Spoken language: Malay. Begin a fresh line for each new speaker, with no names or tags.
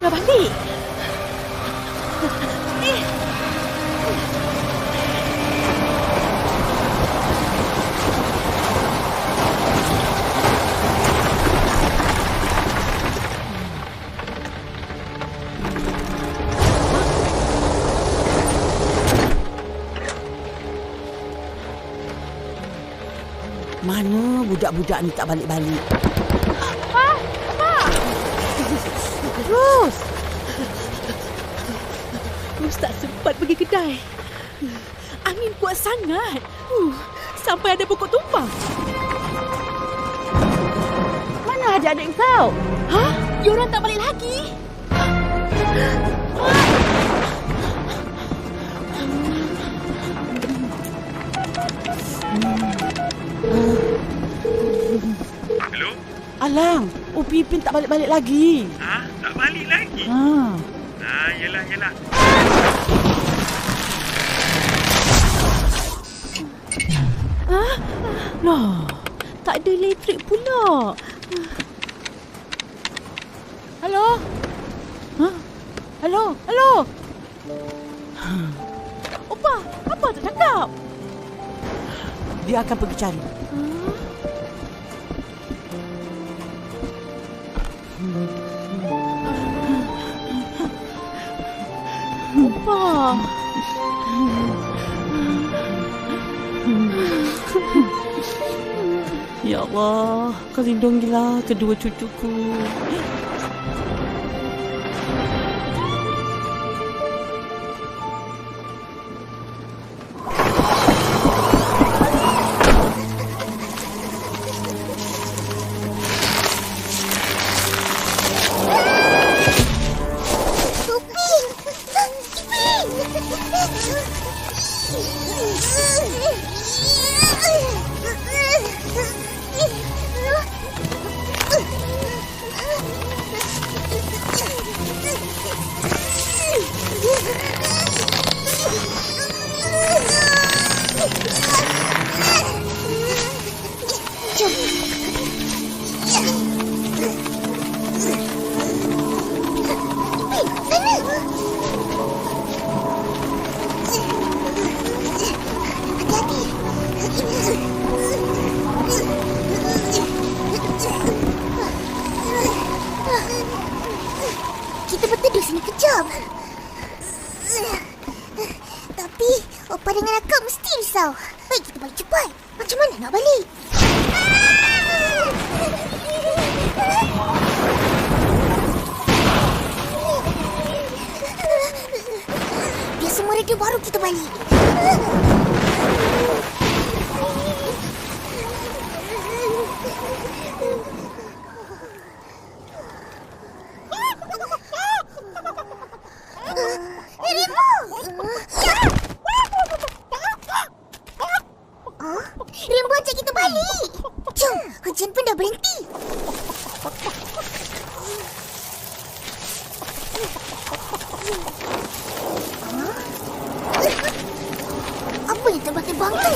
Dah balik.
Mana budak-budak ni tak balik-balik?
Pak!
Ros!
Ros tak sempat pergi kedai. Angin kuat sangat. Sampai ada pokok tumbang.
Mana adik-adik kau?
Hah? Diorang tak balik lagi?
Hello?
Alang, Upipin tak balik-balik lagi.
Ha? Tak balik lagi? Yelah.
Lah, tak ada elektrik pula.
Hello? Hello?
Opa, apa tu cakap?
Dia akan pergi cari.
Opa.
Ya Allah, kau lindungilah kedua cucuku.
Kita berteduh sini kejap. Tapi Opa dengan akak mesti risau. Baik kita balik cepat. Macam mana nak balik? Biar semua radio baru kita balik. Rimbo ajak kita balik. Jom, hujan pun dah berhenti. Apa yang terbang-terbang tu?